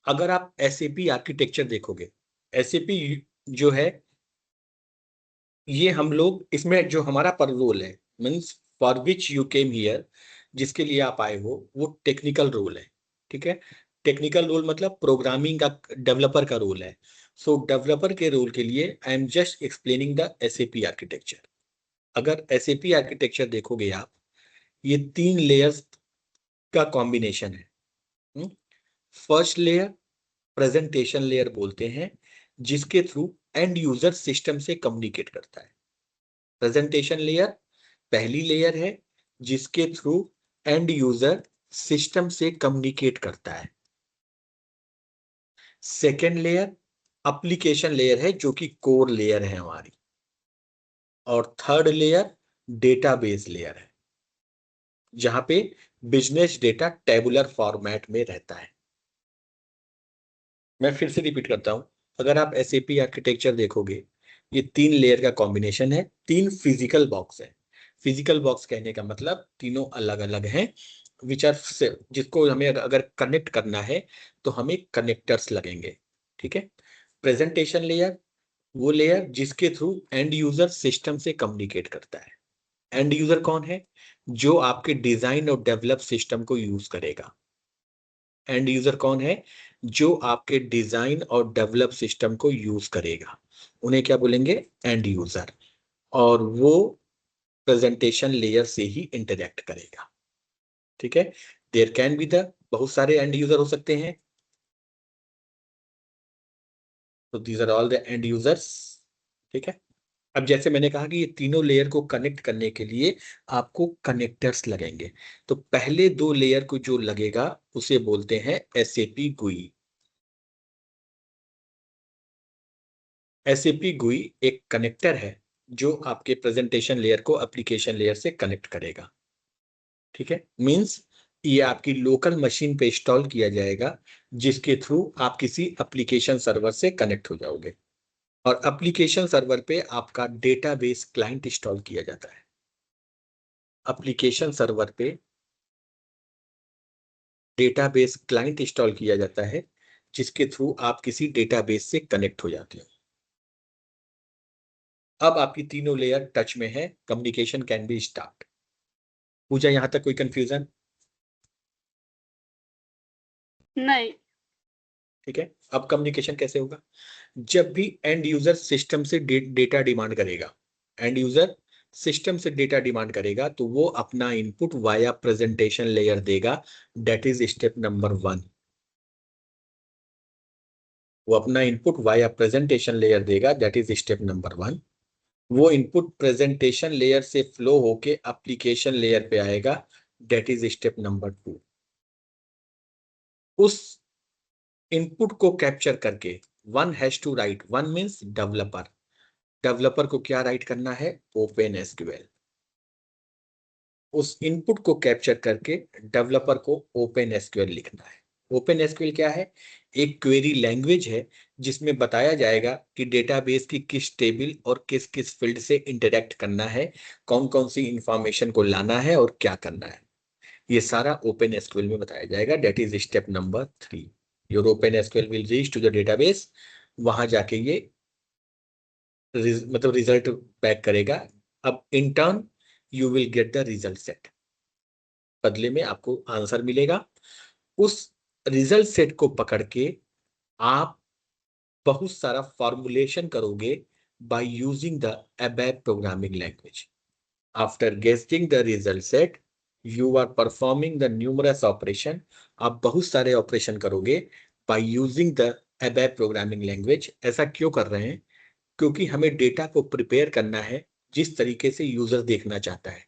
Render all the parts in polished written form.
अगर आप SAP architecture देखोगे, एसएपी जो है ये हम लोग इसमें जो हमारा पर रोल है, means for which you came here, जिसके लिए आप आए हो, वो टेक्निकल रोल है। ठीक है, टेक्निकल रोल मतलब प्रोग्रामिंग का, डेवलपर का रोल है। सो डेवलपर के रोल के लिए I am just explaining the SAP architecture. अगर एसएपी आर्किटेक्चर देखोगे आप, ये 3 लेयर्स का कॉम्बिनेशन है। फर्स्ट लेयर प्रेजेंटेशन लेयर बोलते हैं, जिसके थ्रू एंड यूजर सिस्टम से कम्युनिकेट करता है। प्रेजेंटेशन लेयर पहली लेयर है जिसके थ्रू एंड यूजर सिस्टम से कम्युनिकेट करता है। सेकेंड लेयर एप्लीकेशन लेयर है जो कि कोर लेयर है हमारी। और थर्ड लेयर डेटाबेस लेयर है, जहां पे बिजनेस डेटा टेबुलर फॉर्मेट में रहता है। मैं फिर से रिपीट करता हूं, अगर आप एसएपी आर्किटेक्चर देखोगे, ये 3 लेयर का कॉम्बिनेशन है, 3 फिजिकल बॉक्स है। फिजिकल बॉक्स कहने का मतलब तीनों अलग अलग हैं, विच आर, जिसको हमें अगर कनेक्ट करना है तो हमें कनेक्टर्स लगेंगे। ठीक है, प्रेजेंटेशन लेयर वो लेयर जिसके थ्रू एंड यूजर सिस्टम से कम्युनिकेट करता है। एंड यूजर कौन है? जो आपके डिजाइन और डेवलप सिस्टम को यूज करेगा। एंड यूजर कौन है? जो आपके डिजाइन और डेवलप सिस्टम को यूज करेगा, उन्हें क्या बोलेंगे? And user. और वो प्रेजेंटेशन लेयर से ही इंटरेक्ट करेगा। ठीक है, देयर कैन बी द बहुत सारे एंड यूजर हो सकते हैं, तो these are all the end users. ठीक है, अब जैसे मैंने कहा कि ये तीनों लेयर को कनेक्ट करने के लिए आपको कनेक्टर्स लगेंगे, तो पहले 2 लेयर को जो लगेगा उसे बोलते हैं एसएपी गुई। एसएपी गुई एक कनेक्टर है जो आपके प्रेजेंटेशन लेयर को एप्लीकेशन लेयर से कनेक्ट करेगा। ठीक है, मींस ये आपकी लोकल मशीन पे इंस्टॉल किया जाएगा, जिसके थ्रू आप किसी एप्लीकेशन सर्वर से कनेक्ट हो जाओगे। और एप्लीकेशन सर्वर पे आपका डेटाबेस क्लाइंट इंस्टॉल किया जाता है। एप्लीकेशन सर्वर पे डेटाबेस क्लाइंट इंस्टॉल किया जाता है, जिसके थ्रू आप किसी डेटाबेस से कनेक्ट हो जाते हो। अब आपकी तीनों लेयर टच में है, कम्युनिकेशन कैन बी स्टार्ट। पूजा, यहां तक कोई कंफ्यूजन? नहीं। ठीक है, अब कम्युनिकेशन कैसे होगा? जब भी एंड यूजर सिस्टम से डेटा डिमांड करेगा, एंड यूजर सिस्टम से डेटा डिमांड करेगा, तो वो अपना इनपुट वाया प्रेजेंटेशन लेयर देगा, दैट इज स्टेप नंबर 1। वो अपना इनपुट वाया प्रेजेंटेशन लेयर देगा, दैट इज स्टेप नंबर 1। वो इनपुट प्रेजेंटेशन लेयर से फ्लो होके एप्लीकेशन लेयर पे आएगा, दैट इज स्टेप नंबर 2। उस इनपुट को कैप्चर करके one has to write, one means developer, developer को क्या राइट करना है? Open SQL. उस इनपुट को कैप्चर करके डेवलपर को ओपन एसक्यूएल लिखना है। ओपन एसक्यूएल क्या है? एक क्वेरी लैंग्वेज है जिसमें बताया जाएगा कि डेटाबेस की किस टेबल और किस किस फील्ड से इंटरेक्ट करना है, कौन कौन सी इंफॉर्मेशन को लाना है और क्या करना है। ये सारा ओपन एसक्यूएल में बताया जाएगा, that is step number 3। Your open SQL will reach to the database, वहां जाके ये मतलब रिजल्ट बैक करेगा। अब in turn you will get the result set, बदले में आपको आंसर मिलेगा। उस रिजल्ट सेट को पकड़ के आप बहुत सारा फॉर्मुलेशन करोगे by using the ABAP programming language. After getting the result set, you are performing the numerous operation. आप बहुत सारे ऑपरेशन करोगे by using the ABAP programming language. ऐसा क्यों कर रहे हैं? क्योंकि हमें डेटा को प्रिपेयर करना है जिस तरीके से यूजर देखना चाहता है,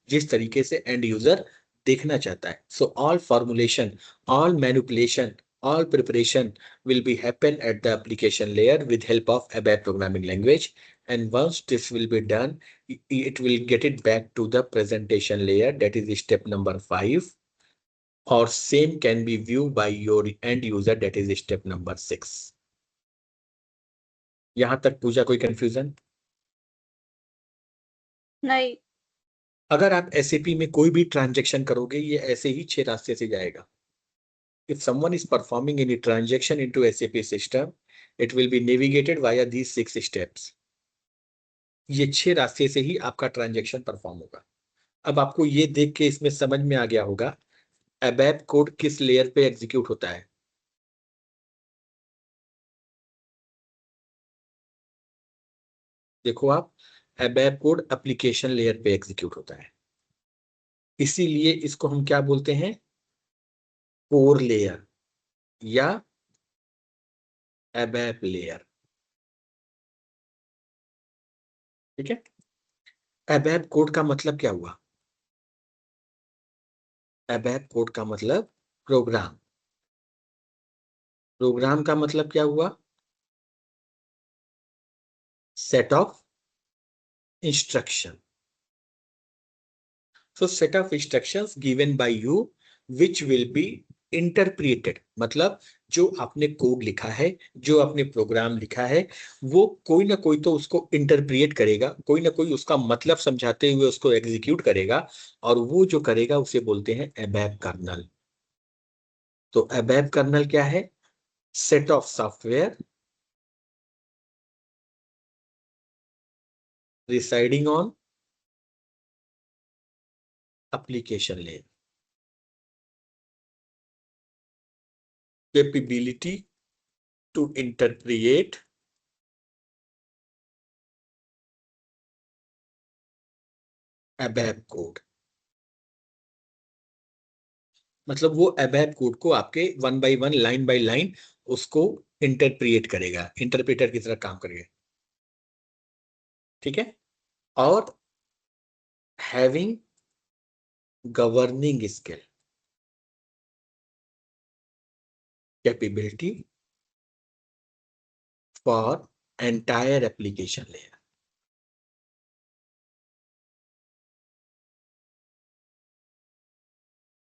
जिस तरीके से एंड यूजर देखना चाहता है। So all formulation, all manipulation, all preparation will be happen at the application layer with help of ABAP programming language. And once this will be done, it will get it back to the presentation layer, that is step number 5. Or same can be viewed by your end user, that is step number 6. यहां तक पूजा कोई confusion? नहीं। अगर आप SAP में कोई भी transaction करोगे, ये ऐसे ही 6 रास्ते से जाएगा। If someone is performing any transaction into SAP system, it will be navigated via these 6 steps. ये 6 रास्ते से ही आपका ट्रांजैक्शन परफॉर्म होगा। अब आपको ये देख के इसमें समझ में आ गया होगा ABAP कोड किस लेयर पे एग्जीक्यूट होता है। देखो आप, ABAP कोड एप्लीकेशन लेयर पे एग्जीक्यूट होता है, इसीलिए इसको हम क्या बोलते हैं, कोर लेयर या ABAP लेयर। ठीक है, ABAP कोड का मतलब क्या हुआ? ABAP कोड का मतलब प्रोग्राम। प्रोग्राम का मतलब क्या हुआ? Set of instruction. So set of instructions given by you which will be interpreted, मतलब जो आपने कोड लिखा है, जो आपने प्रोग्राम लिखा है, वो कोई ना कोई तो उसको इंटरप्रिएट करेगा, कोई ना कोई उसका मतलब समझाते हुए उसको एग्जीक्यूट करेगा, और वो जो करेगा उसे बोलते हैं ABAP कर्नल। तो ABAP कर्नल क्या है? Set of software residing on application layer, capability to interpret ABAP code. मतलब वो ABAP कोड को आपके 1 by 1 लाइन बाय लाइन उसको इंटरप्रिएट करेगा, इंटरप्रेटर की तरह काम करेगा। ठीक है, और having governing skill, capability for entire application layer.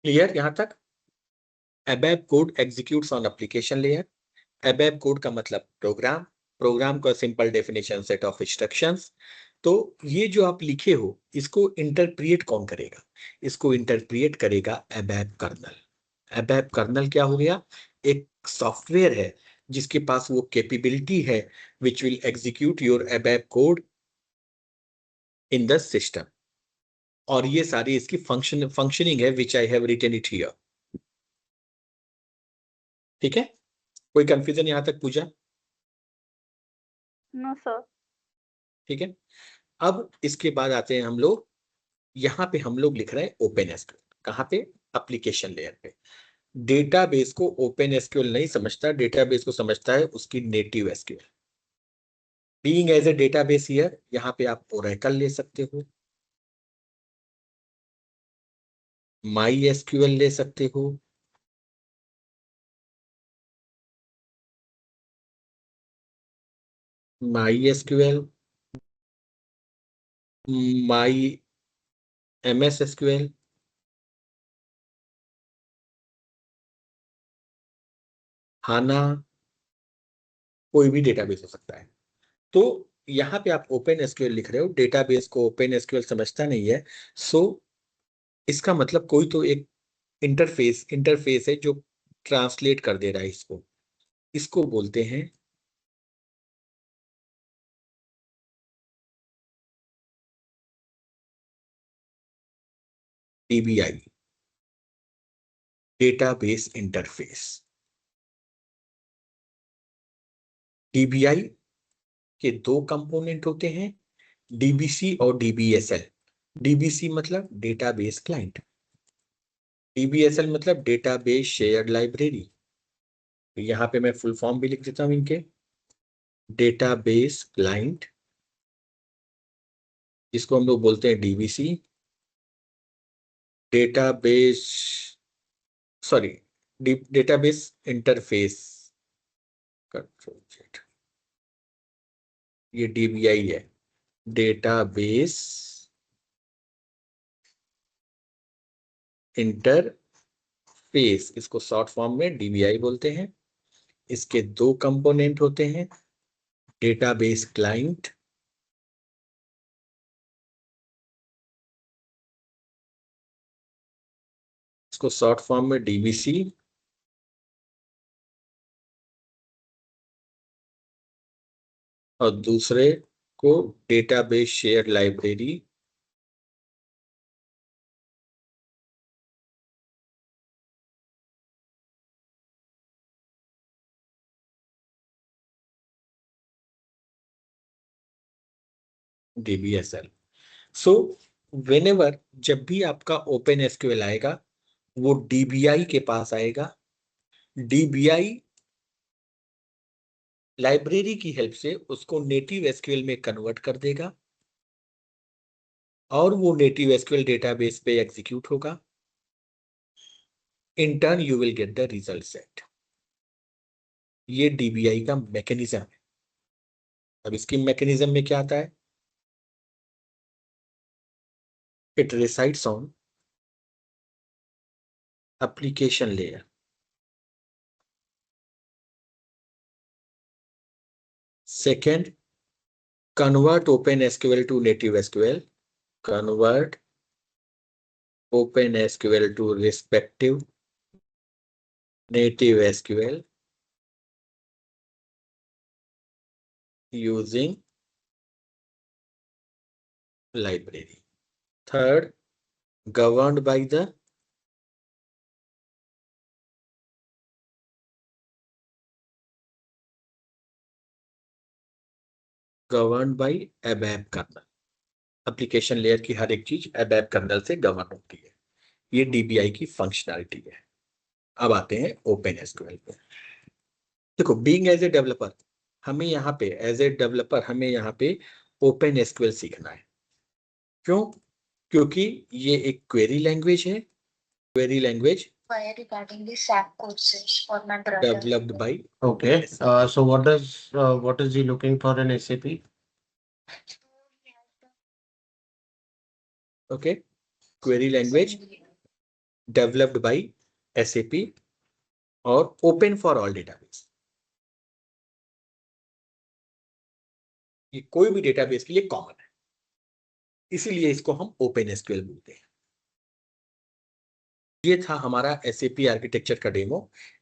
Clear यहां तक? ABAP code executes on application layer. ABAP code का मतलब प्रोग्राम, प्रोग्राम का simple definition set of instructions. तो ये जो आप लिखे हो इसको इंटरप्रिएट कौन करेगा? इसको इंटरप्रिएट करेगा ABAP कर्नल। ABAP कर्नल क्या हो गया? एक सॉफ्टवेयर है जिसके पास वो कैपेबिलिटी है which will execute your ABAP code in the system, और ये सारी इसकी फंक्शनिंग है which I have written it here. ठीक है, कोई कंफ्यूजन यहां तक पूछा? No sir. ठीक है, अब इसके बाद आते हैं हम लोग, यहाँ पे हम लोग लिख रहे हैं ओपन एसक्यूएल। कहाँ पे? एप्लीकेशन लेयर पे। डेटाबेस को ओपन एसक्यूएल नहीं समझता, डेटाबेस को समझता है उसकी native SQL. Being as a database here, यहाँ पे आप ओरेकल ले सकते हो, माई एसक्यूएल ले सकते हो, My SQL, my MS SQL, HANA, कोई भी डेटाबेस हो सकता है। तो यहाँ पे आप ओपन एसक्यूएल लिख रहे हो, डेटाबेस को ओपन एसक्यूएल समझता नहीं है, सो इसका मतलब कोई तो एक इंटरफेस इंटरफेस है जो ट्रांसलेट कर दे रहा है इसको, इसको बोलते हैं DBI, डेटाबेस इंटरफेस। DBI के 2 कंपोनेंट होते हैं, DBC और DBSL। DBC मतलब डेटाबेस क्लाइंट, DBSL मतलब डेटाबेस शेयर्ड लाइब्रेरी। यहाँ पे मैं फुल फॉर्म भी लिख देता हूँ इनके, डेटाबेस क्लाइंट, इसको हम लोग बोलते हैं DBC, database, sorry, database interface, control Z, ये DBI है, डेटाबेस इंटरफेस, इसको शॉर्ट फॉर्म में DBI बोलते हैं। इसके 2 कंपोनेंट होते हैं, डेटाबेस क्लाइंट, इसको शॉर्ट फॉर्म में DBC, और दूसरे को database share library DBSL। So whenever जब भी आपका ओपन एसक्यूएल आएगा वो DBI के पास आएगा। DBI लाइब्रेरी की हेल्प से उसको नेटिव एसक्यूएल में कन्वर्ट कर देगा और वो नेटिव एसक्यूएल डेटाबेस पे एग्जीक्यूट होगा। इन turn you will get the result set. ये DBI का मैकेनिज्म है। अब इसकी मैकेनिज्म में क्या आता है? It resides on application layer. Second, convert OpenSQL to native SQL. Convert OpenSQL to respective native SQL using library. Third, governed by the ABAP kernel. Application layer की हर एक चीज ABAP कर्नल से गवर्न होती है। ये DBI की functionality है। अब आते हैं OpenSQL पे। देखो, बीइंग एज ए डेवलपर हमें यहाँ पे OpenSQL सीखना है। क्यों? क्योंकि ये एक क्वेरी लैंग्वेज है। Query language regarding the SAP courses for my brother. developed by Okay. So what is he looking for in SAP? okay query language developed by SAP और open for all database। ये कोई भी database के लिए common है, इसीलिए इसको हम OpenSQL बोलते हैं। ये था हमारा SAP आर्किटेक्चर का डेमो।